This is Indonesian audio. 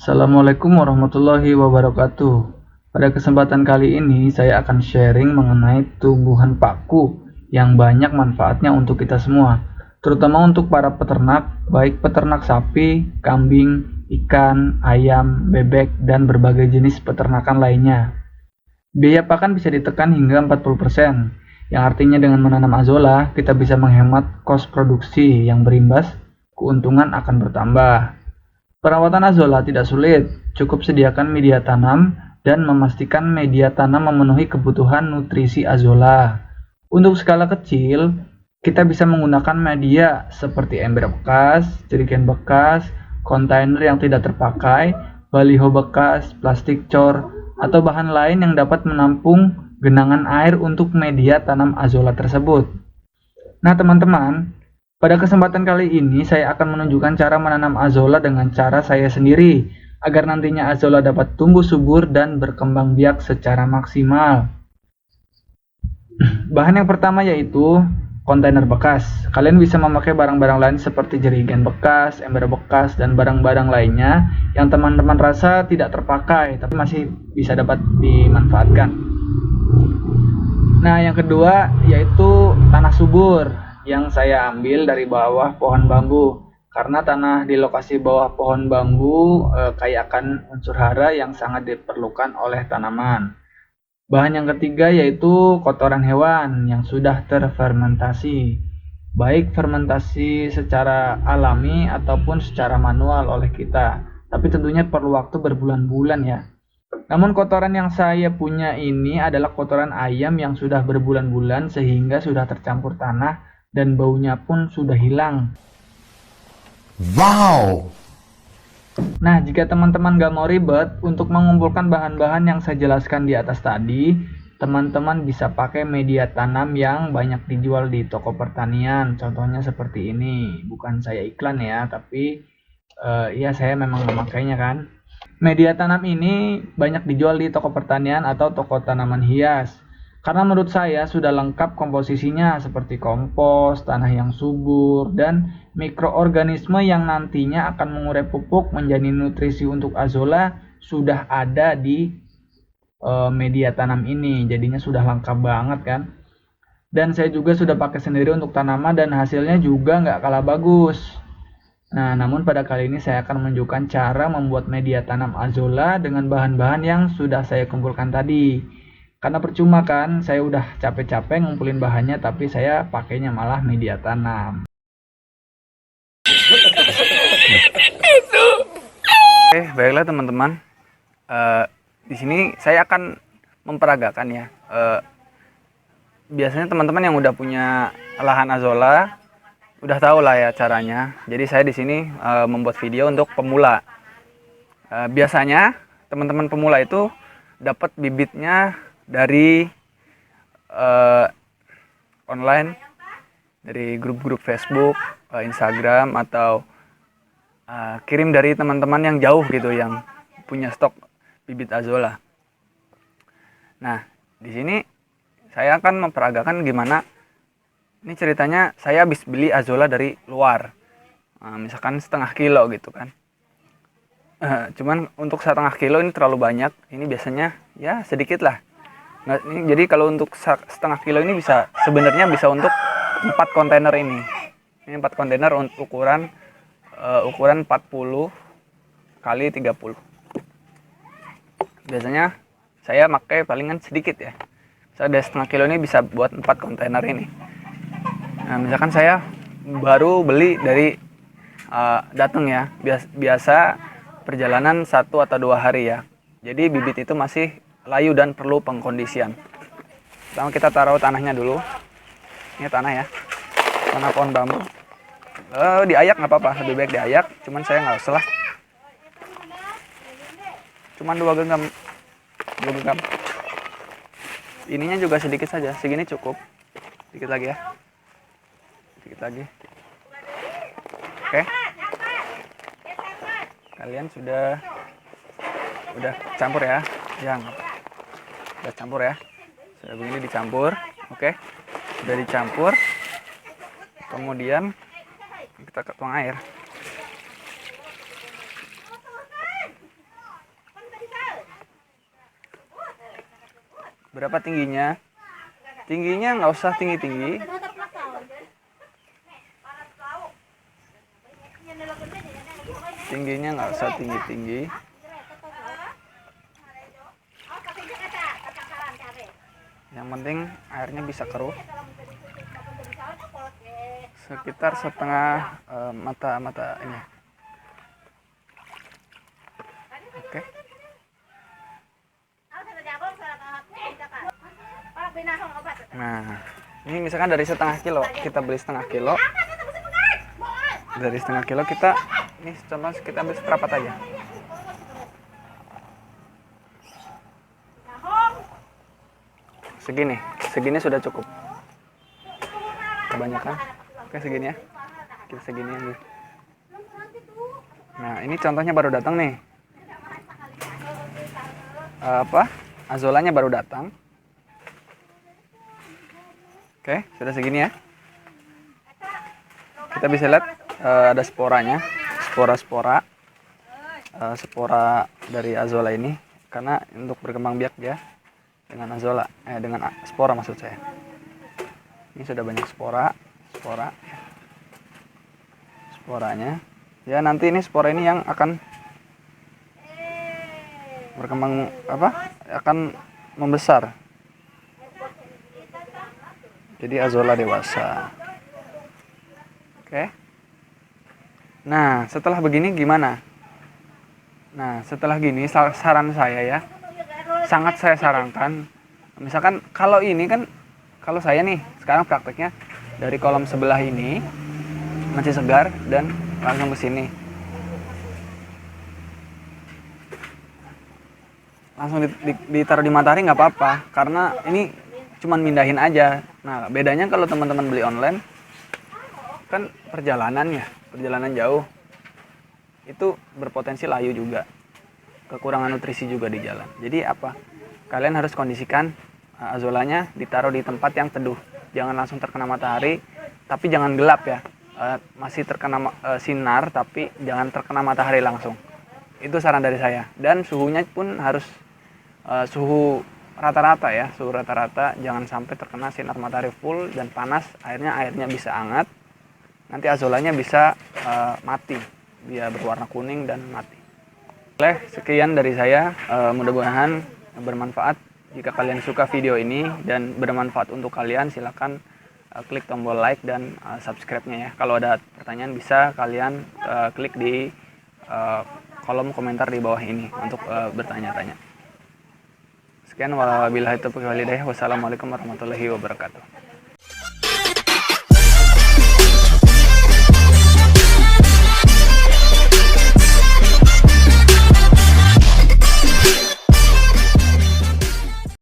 Assalamualaikum warahmatullahi wabarakatuh. Pada kesempatan kali ini saya akan sharing mengenai tumbuhan paku yang banyak manfaatnya untuk kita semua, terutama untuk para peternak, baik peternak sapi, kambing, ikan, ayam, bebek, dan berbagai jenis peternakan lainnya. Biaya pakan bisa ditekan hingga 40%, yang artinya dengan menanam azolla kita bisa menghemat kos produksi yang berimbas, keuntungan akan bertambah. Perawatan azolla tidak sulit, cukup sediakan media tanam dan memastikan media tanam memenuhi kebutuhan nutrisi azolla. Untuk skala kecil, kita bisa menggunakan media seperti ember bekas, jerigen bekas, kontainer yang tidak terpakai, baliho bekas, plastik cor, atau bahan lain yang dapat menampung genangan air untuk media tanam azolla tersebut. Nah, teman-teman, pada kesempatan kali ini saya akan menunjukkan cara menanam azolla dengan cara saya sendiri, agar nantinya azolla dapat tumbuh subur dan berkembang biak secara maksimal. Bahan yang pertama yaitu kontainer bekas. Kalian bisa memakai barang-barang lain seperti jerigen bekas, ember bekas, dan barang-barang lainnya yang teman-teman rasa tidak terpakai tapi masih bisa dapat dimanfaatkan. Nah, yang kedua yaitu tanah subur yang saya ambil dari bawah pohon bambu. Karena tanah di lokasi bawah pohon bambu kaya akan unsur hara yang sangat diperlukan oleh tanaman. Bahan yang ketiga yaitu kotoran hewan yang sudah terfermentasi, baik fermentasi secara alami ataupun secara manual oleh kita. Tapi tentunya perlu waktu berbulan-bulan ya. Namun kotoran yang saya punya ini adalah kotoran ayam yang sudah berbulan-bulan sehingga sudah tercampur tanah dan baunya pun sudah hilang. Wow! Nah, jika teman-teman gak mau ribet untuk mengumpulkan bahan-bahan yang saya jelaskan di atas tadi, teman-teman bisa pakai media tanam yang banyak dijual di toko pertanian. Contohnya seperti ini. Bukan saya iklan ya, tapi ya saya memang memakainya kan. Media tanam ini banyak dijual di toko pertanian atau toko tanaman hias. Karena menurut saya sudah lengkap komposisinya seperti kompos, tanah yang subur, dan mikroorganisme yang nantinya akan mengurai pupuk menjadi nutrisi untuk azolla sudah ada di media tanam ini. Jadinya sudah lengkap banget kan. Dan saya juga sudah pakai sendiri untuk tanaman dan hasilnya juga nggak kalah bagus. Nah, namun pada kali ini saya akan menunjukkan cara membuat media tanam azolla dengan bahan-bahan yang sudah saya kumpulkan tadi. Karena percuma kan, saya udah capek-capek ngumpulin bahannya tapi saya pakainya malah media tanam. Oke, baiklah teman-teman. Di sini saya akan memperagakan ya. Biasanya teman-teman yang udah punya lahan azolla udah tahu lah ya caranya. Jadi saya di sini membuat video untuk pemula. Biasanya teman-teman pemula itu dapat bibitnya dari online, dari grup-grup Facebook, Instagram, atau kirim dari teman-teman yang jauh gitu yang punya stok bibit azolla. Nah, di sini saya akan memperagakan gimana. Ini ceritanya saya habis beli azolla dari luar, misalkan setengah kilo gitu kan. Cuman untuk setengah kilo ini terlalu banyak. Ini biasanya ya sedikit lah. Nah, jadi kalau untuk setengah kilo ini bisa sebenarnya bisa untuk 4 kontainer ini. Ini 4 kontainer untuk ukuran 40 kali 30. Biasanya saya pakai palingan sedikit ya. Saya setengah kilo ini bisa buat 4 kontainer ini. Nah, misalkan saya baru beli dari datang ya, biasa perjalanan 1 atau 2 hari ya. Jadi bibit itu masih layu dan perlu pengkondisian. Pertama kita taruh tanahnya dulu. Ini tanah ya, tanah pohon bambu. Diayak nggak apa-apa, lebih baik diayak. Cuman saya nggak usah lah. Cuman 2 genggam, 2 genggam. Ininya juga sedikit saja, segini cukup. Sedikit lagi ya. Sedikit lagi. Oke. Kalian sudah campur ya. Udah campur ya. Sudah begini dicampur. Oke. Sudah dicampur. Kemudian kita tuang air. Berapa tingginya? Tingginya nggak usah tinggi-tinggi. Tingginya nggak usah tinggi-tinggi. Yang penting airnya bisa keruh. Sekitar setengah mata ini. Oke. Nah, ini misalkan dari setengah kilo, kita beli setengah kilo. Dari setengah kilo kita, ini contoh kita ambil seperempat aja. Segini sudah cukup. Kebanyakan. Oke, segini ya. Kita segini ambil. Nah, ini contohnya baru datang nih. Azolanya baru datang. Oke, sudah segini ya. Kita bisa lihat ada sporanya, spora dari azola ini, karena untuk berkembang biak dia dengan azola, dengan spora maksud saya. Ini sudah banyak sporanya. Ya, nanti ini spora ini yang akan berkembang akan membesar. Jadi azola dewasa. Oke. Nah, setelah begini gimana? Nah, setelah gini saran saya ya, sangat saya sarankan, misalkan kalau ini kan, kalau saya nih sekarang prakteknya dari kolam sebelah ini masih segar dan langsung ke sini, langsung ditaruh di matahari nggak apa-apa, karena ini cuman mindahin aja. Nah, bedanya kalau teman-teman beli online kan perjalanan jauh, itu berpotensi layu juga, kekurangan nutrisi juga di jalan. Jadi kalian harus kondisikan azolanya ditaruh di tempat yang teduh, jangan langsung terkena matahari, tapi jangan gelap ya, masih terkena sinar tapi jangan terkena matahari langsung. Itu saran dari saya. Dan suhunya pun harus suhu rata-rata ya, jangan sampai terkena sinar matahari full dan panas, airnya bisa hangat, nanti azolanya bisa mati, dia berwarna kuning dan mati. Sekian dari saya, mudah-mudahan bermanfaat. Jika kalian suka video ini dan bermanfaat untuk kalian, silakan klik tombol like dan subscribe-nya ya. Kalau ada pertanyaan bisa kalian klik di kolom komentar di bawah ini untuk bertanya-tanya. Sekian, wabillahi taufiq wal hidayah. Wassalamualaikum warahmatullahi wabarakatuh.